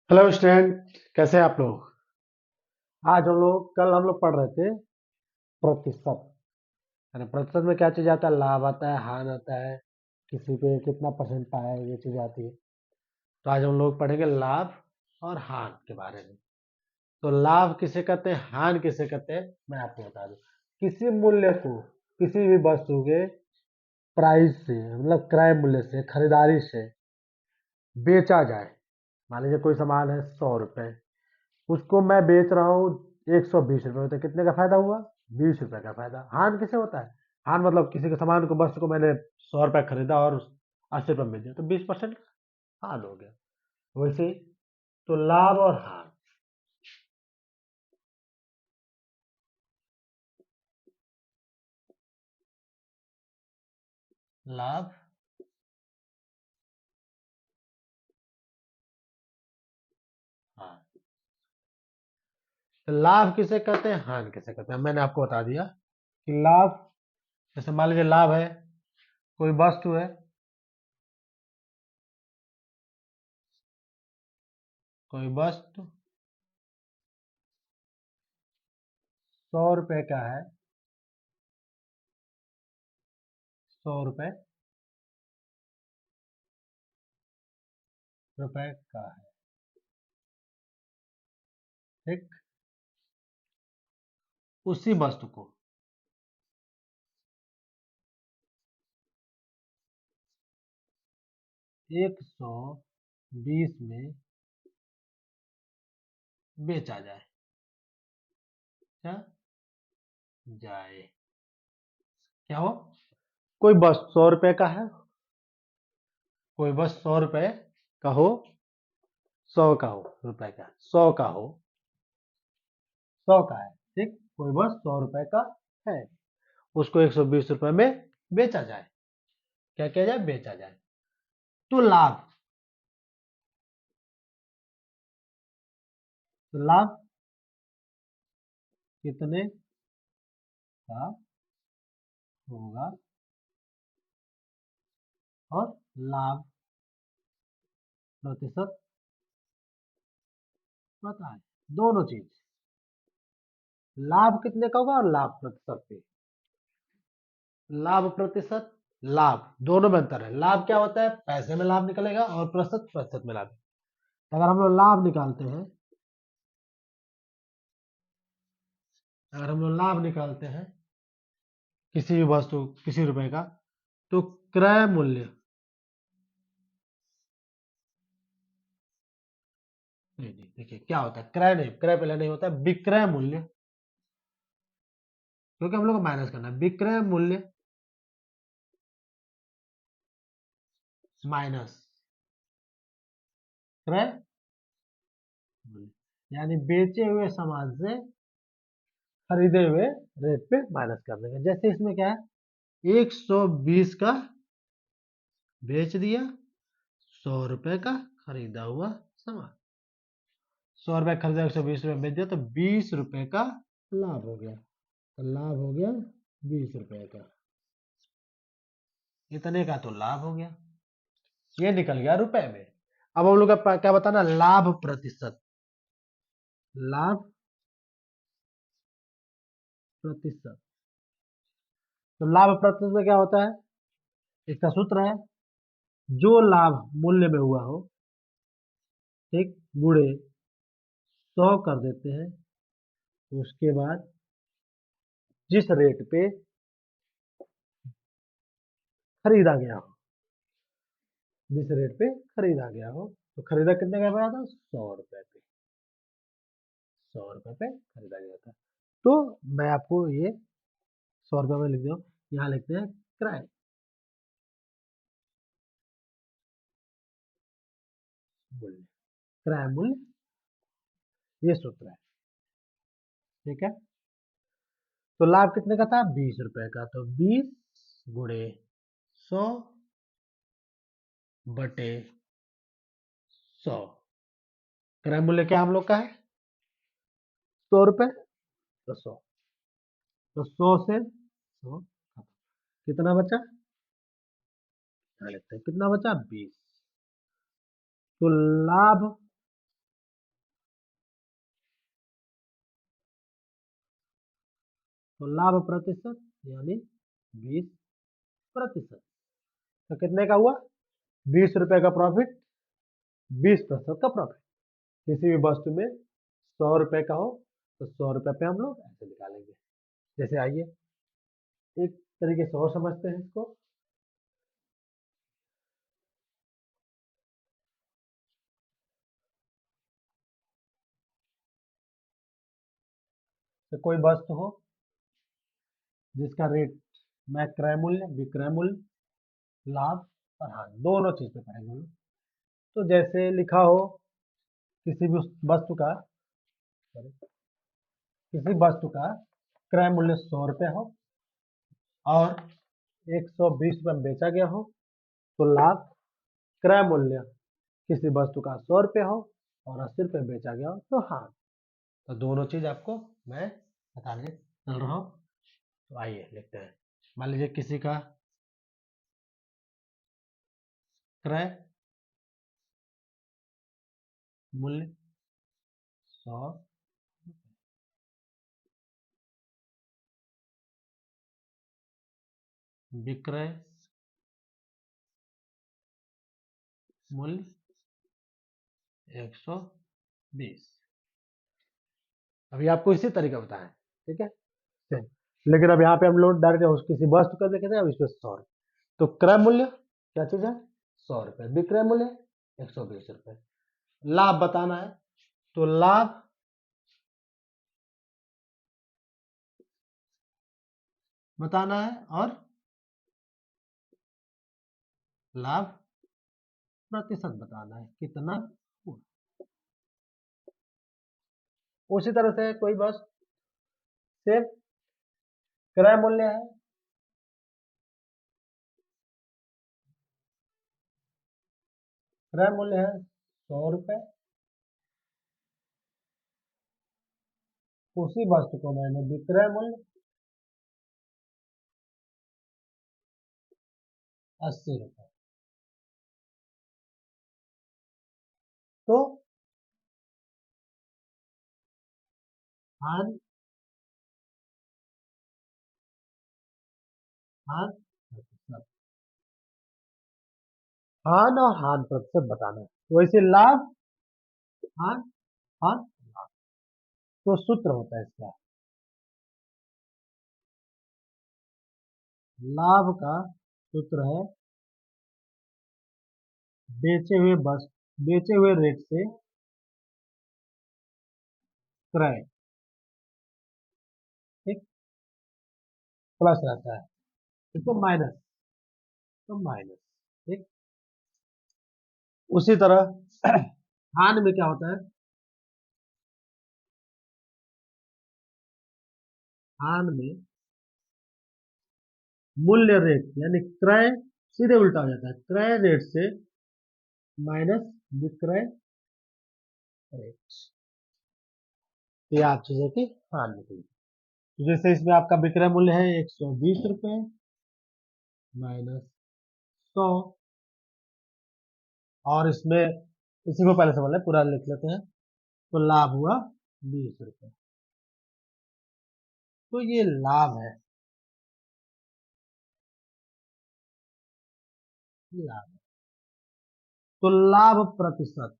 Hello student, कैसे हैं आप लोग। आज कल हम लोग पढ़ रहे थे प्रतिशत। यानी प्रतिशत में क्या चीज आता है, लाभ आता है, हानि आता है, किसी पे कितना परसेंट पाया है, ये चीज आती है। तो आज हम लोग पढ़ेंगे लाभ और हानि के बारे में। तो लाभ किसे कहते हैं, हानि किसे कहते हैं, मैं आपको बता दूं। किसी मूल्य को किसी भी वस्तु के प्राइस से, मतलब क्रय मूल्य से, खरीदारी से बेचा जाए। मान लीजिए कोई सामान है 100 रुपए, उसको मैं बेच रहा हूँ 120 रुपए में, तो कितने का फायदा हुआ, 20 रुपए का फायदा। हान किसे होता है, हान मतलब किसी के सामान को, वस्तु को मैंने 100 रुपए खरीदा और 80 रुपए में बेच दिया, तो 20% हान हो गया। वैसे ही तो लाभ और हान। लाभ, हान। तो लाभ किसे कहते हैं, हान किसे कहते हैं, मैंने आपको बता दिया कि लाभ, जैसे मान लीजिए लाभ है, कोई वस्तु है, कोई वस्तु 100 रुपए का है, 100 रुपए रुपए का है, ठीक। उसी वस्तु को 120 में बेचा जाए, क्या जाए, क्या हो, कोई बस 100 रुपए का है, कोई बस 100 रुपए का हो, 100 का हो रुपए का, 100 का हो, 100 का है, ठीक। कोई बस 100 रुपए का है, उसको 120 रुपए में बेचा जाए, क्या किया जाए, बेचा जाए। तो लाभ, तो लाभ कितने का होगा, और लाभ प्रतिशत पता है, दोनों चीज। लाभ कितने का होगा और लाभ प्रतिशत पे, लाभ प्रतिशत, लाभ दोनों में अंतर है। लाभ क्या होता है, पैसे में लाभ निकलेगा, और प्रतिशत, प्रतिशत में लाभ। अगर हम लोग लाभ निकालते हैं, अगर हम लोग लाभ निकालते हैं किसी भी वस्तु, किसी रुपए का, तो क्रय मूल्य, नहीं नहीं, देखिए क्या होता है, क्रय नहीं, क्रय पहले नहीं होता है, विक्रय मूल्य, क्योंकि हम लोग को माइनस करना है, विक्रय मूल्य माइनस क्रय मूल्य, यानी बेचे हुए सामान से खरीदे हुए रेट पे माइनस कर देंगे। जैसे इसमें क्या है, 120 का बेच दिया, 100 रुपए का खरीदा हुआ सामान, 100 रुपए खरीदा, 120 रुपए बेच दिया, तो 20 रुपए का लाभ हो गया। तो लाभ हो गया 20 रुपए का, इतने का तो लाभ हो गया, ये निकल गया रुपए में। अब हम लोग का क्या बताना, लाभ प्रतिशत, लाभ प्रतिशत। तो लाभ प्रतिशत में क्या होता है, इसका सूत्र है, जो लाभ मूल्य में हुआ हो, ठीक, गुणे 100 कर देते हैं, उसके बाद जिस रेट पे खरीदा गया हो, जिस रेट पे खरीदा गया हो, तो खरीदा कितने का पड़ा था, 100 रुपए पे, 100 रुपए पे खरीदा गया था। तो मैं आपको ये 100 रुपए में लिख दो, यहाँ लिखते हैं क्रय मूल्य, क्रय मूल्य, ये सूत्र है, ठीक है। तो लाभ कितने का था, 20 रुपए का, तो 20 गुणे 100 बटे 100, क्रय मूल्य क्या हम लोग का है, 100 रुपए, तो 100, तो 100 से 100 कितना बचा, यहाँ लिखते हैं कितना बचा, 20। तो लाभ तो लाभ प्रतिशत यानी 20%। तो कितने का हुआ? 20 रुपए का प्रॉफिट, 20% का प्रॉफिट। किसी भी वस्तु में 100 रुपए का हो तो 100 रुपए पे हम लोग ऐसे निकालेंगे। जैसे आइए एक तरीके से और समझते हैं इसको। तो कोई वस्तु हो जिसका रेट मैं क्रय मूल्य, विक्रय मूल्य, लाभ और हानि दोनों चीज पे पढ़ेंगे हम लोग। तो जैसे लिखा हो किसी भी वस्तु का किसी वस्तु का क्रय मूल्य 100 रुपये हो और 120 रुपये में बेचा गया हो तो लाभ क्रय मूल्य किसी वस्तु का 100 रुपये हो और 80 रुपये बेचा गया हो तो हाँ। तो दोनों चीज आपको मैं बताने चल रहा हूँ। तो आइए लिखते हैं। मान लीजिए किसी का क्रय मूल्य 100, विक्रय मूल्य 120। अभी आपको इसी तरीका बताएं, ठीक है। लेकिन अब यहाँ पे हम लोग डायरेक्ट किसी वस्तु का देखे थे, अब इसमें 100। तो क्रय मूल्य क्या चीज है? 100 रुपये। विक्रय मूल्य 120 रुपये। लाभ बताना है तो लाभ बताना है और लाभ प्रतिशत बताना है कितना हुआ। उसी तरह से कोई बस सेम क्रय मूल्य है, क्रय मूल्य है 100 रुपये। उसी वस्तु को मैंने विक्रय मूल्य 80 रुपये। तो हान हान प्रतिशत, हान और हान प्रतिशत बताना है। वैसे लाभ हान हान लाभ। तो सूत्र होता है इसका, लाभ का सूत्र है बेचे हुए रेट से क्रय, ठीक, प्लस रहता है, इसको माइनस, तो माइनस, ठीक। उसी तरह हान में क्या होता है? हान में मूल्य रेट यानी क्रय सीधे उल्टा हो जाता है, क्रय रेट से माइनस विक्रय रेट। ये आप चीजें की हान निकली। तो जैसे इसमें आपका विक्रय मूल्य है 120 रुपये माइनस 100, और इसमें इसी को पहले समझ लें, पूरा लिख लेते हैं। तो लाभ हुआ 20 रुपये। तो ये लाभ है, लाभ है। तो लाभ प्रतिशत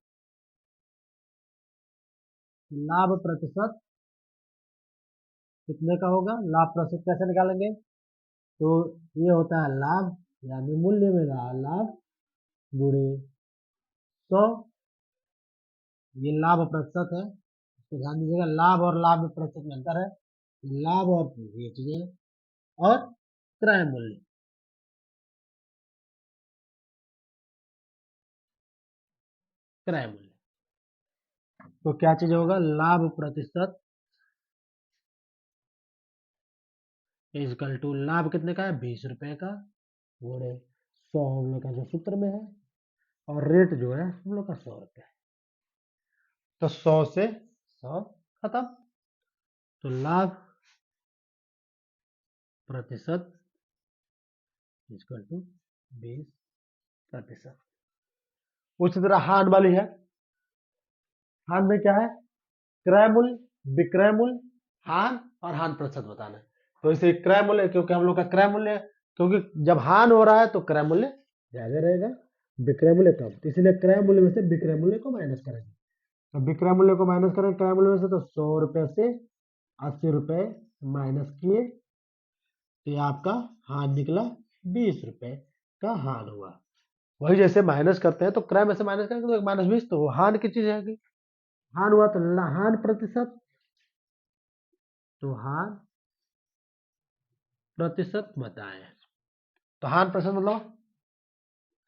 कितने का होगा? लाभ प्रतिशत कैसे निकालेंगे? तो ये होता है लाभ यानी मूल्य में रहा लाभ गुणे 100। ये लाभ प्रतिशत है, तो ध्यान दीजिएगा लाभ और लाभ प्रतिशत में अंतर है। लाभ और ये चीजें और क्रय मूल्य, क्रय मूल्य। तो क्या चीज होगा? लाभ प्रतिशत इजकल टू लाभ कितने का है? 20 रुपए का गुणे 100 हम लोग का जो सूत्र में है, और रेट जो है हम लोग का 100 रुपये। तो 100 से 100 खत्म। तो लाभ प्रतिशत इजकल टू 20%। उसी तरह हान वाली है। हान में क्या है? क्रय मूल्य, विक्रय मूल्य, हान और हान प्रतिशत बताना है। तो इसे क्रय मूल्य, क्योंकि हम लोग का क्रय मूल्य, क्योंकि जब हान हो रहा है तो क्रय मूल्य ज्यादा रहेगा, विक्रय मूल्य कम, तो इसलिए क्रय मूल्य में से विक्रय मूल्य को माइनस करेंगे। तो विक्रय मूल्य को माइनस करेंगे क्रय मूल्य में से, तो 100 रुपए से 80 रुपए माइनस किए, तो ये आपका हान निकला 20 रुपए का हान हुआ। वही जैसे माइनस करते हैं तो क्रय में से माइनस करेंगे तो -20, तो वो हान की चीज है, हान हुआ तो हान प्रतिशत, तो हान प्रतिशत बताएं। तो हान प्रतिशत मतलब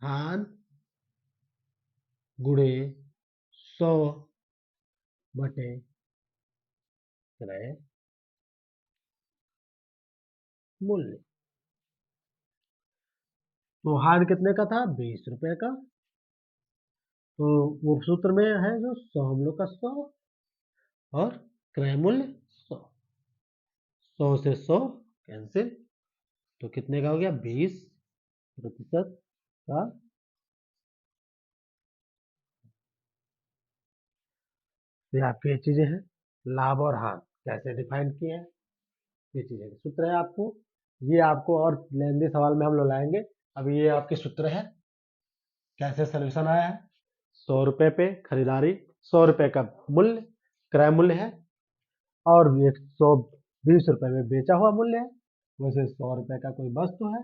हान गुणे 100 बटे क्रय मूल्य। तो हान कितने का था? 20 रुपए का। तो वो सूत्र में है जो 100 हम लोग का 100 और क्रय मूल्य 100, 100 से 100 कैंसिल, तो कितने का हो गया? 20% का। ये आपकी ये चीजें हैं, लाभ और हानि कैसे डिफाइन किए हैं, ये चीजें सूत्र है आपको, ये आपको और लेंदी सवाल में हम लोग लाएंगे। अभी ये आपके सूत्र है, कैसे सोल्यूशन आया है। 100 रुपए पे खरीदारी, 100 रुपए का मूल्य क्रय मूल्य है, और 120 रुपए में बेचा हुआ मूल्य है। वैसे 100 रुपए का कोई वस्तु है,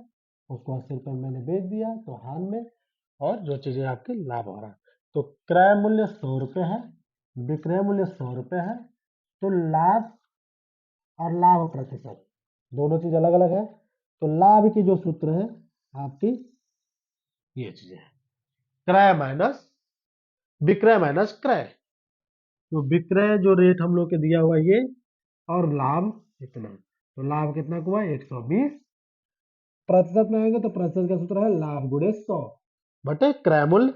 उसको 80 रुपए में मैंने बेच दिया, तो हान में, और जो चीजें आपके लाभ हो रहा है। तो क्रय मूल्य 100 रुपए है, विक्रय मूल्य 100 रुपए है, तो लाभ और लाभ प्रतिशत दोनों चीज अलग अलग है। तो लाभ की जो सूत्र है आपकी ये चीजें है, क्रय माइनस विक्रय माइनस क्रय। तो विक्रय जो रेट हम लोग के दिया हुआ ये, और लाभ इतना, तो लाभ कितना हुआ? 120। प्रतिशत में आएंगे तो प्रतिशत का सूत्र है लाभ गुणे 100 बटे क्रय मूल्य।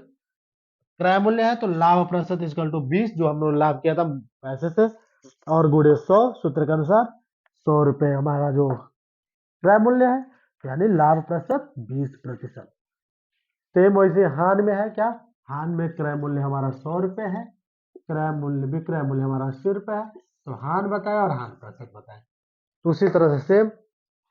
क्रय मूल्य है तो लाभ प्रतिशत इक्वल टू 20, जो हम लोग लाभ किया था पैसे से, और गुणे 100 सूत्र के अनुसार। 100 रुपए हमारा जो क्रय मूल्य है, यानी लाभ प्रतिशत 20%। सेम वैसे हान में है क्या? हान में क्रय मूल्य हमारा 100 रुपए है, क्रय मूल्य विक्रय मूल्य हमारा 80 रुपए है, तो हान बताए और हान प्रतिशत बताए। तो उसी तरह से सेम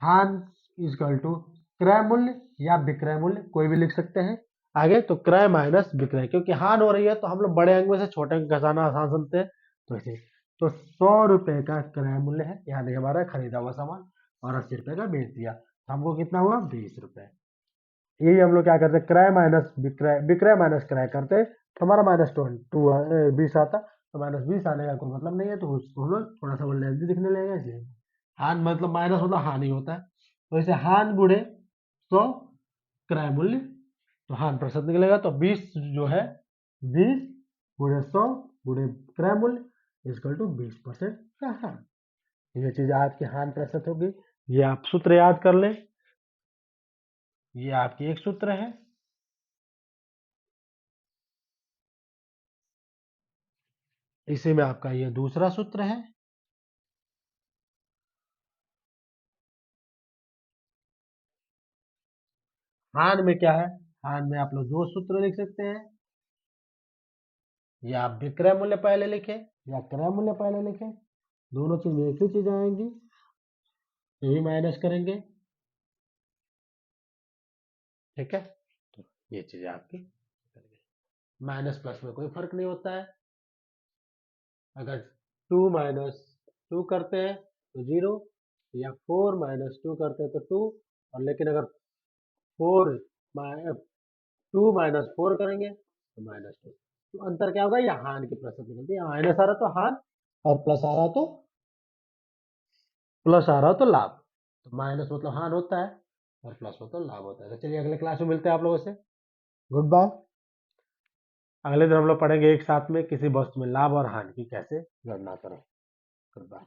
हान इक्वल टू क्रय मूल्य या विक्रय मूल्य, कोई भी लिख सकते हैं आगे। तो क्रय माइनस विक्रय, क्योंकि हान हो रही है तो हम लोग बड़े अंक में से छोटे अंक घटाना आसान समझते हैं, तो ऐसे। तो 100 रुपए का क्रय मूल्य है, यानी हमारा खरीदा हुआ सामान, और 80 रुपए का बेच दिया, तो हमको कितना हुआ? 20 रुपए। यही हम लोग क्या करते हैं, क्रय माइनस विक्रय, विक्रय माइनस क्रय करते, तो हमारा -20 आता, तो -20 आने का कोई मतलब नहीं है, तो उसको हम लोग थोड़ा सा वो लेंथी दिखने लगेगा, इसलिए हान मतलब माइनस मतलब हानि होता है। तो इसे हान गुणे 100 क्रय मूल्य, तो हान प्रतिशत निकलेगा, तो 20 जो है 20 गुणे 100 गुणे क्रय मूल्य इक्वल टू 20% का हान। ये चीज आज की हान प्रतिशत होगी, ये आप सूत्र याद कर लें, ये आपकी एक सूत्र है। इसी में आपका ये दूसरा सूत्र है। हान में क्या है? हान में आप लोग दो सूत्र लिख सकते हैं, या आप विक्रय मूल्य पहले लिखें या क्रय मूल्य पहले लिखें, दोनों चीज में एक ही चीज आएंगी, यही माइनस करेंगे, ठीक है। तो ये चीज आपकी माइनस प्लस में कोई फर्क नहीं होता है। अगर 2 माइनस 2 करते हैं तो 0, या 4 माइनस 2 करते हैं तो 2, और लेकिन अगर 4 2 माइनस 4 करेंगे तो -2, तो अंतर क्या होगा? ये हान की प्रतिशत निकलती है, माइनस आ रहा तो हान, और प्लस आ रहा तो लाभ। तो माइनस मतलब हान होता है, और प्लस मतलब लाभ होता है। तो चलिए अगले क्लास में मिलते हैं आप लोगों से, गुड बाय। अगले दिन हम लोग पढ़ेंगे एक साथ में किसी वस्तु में लाभ और हानि की कैसे गणना करें। Good bye.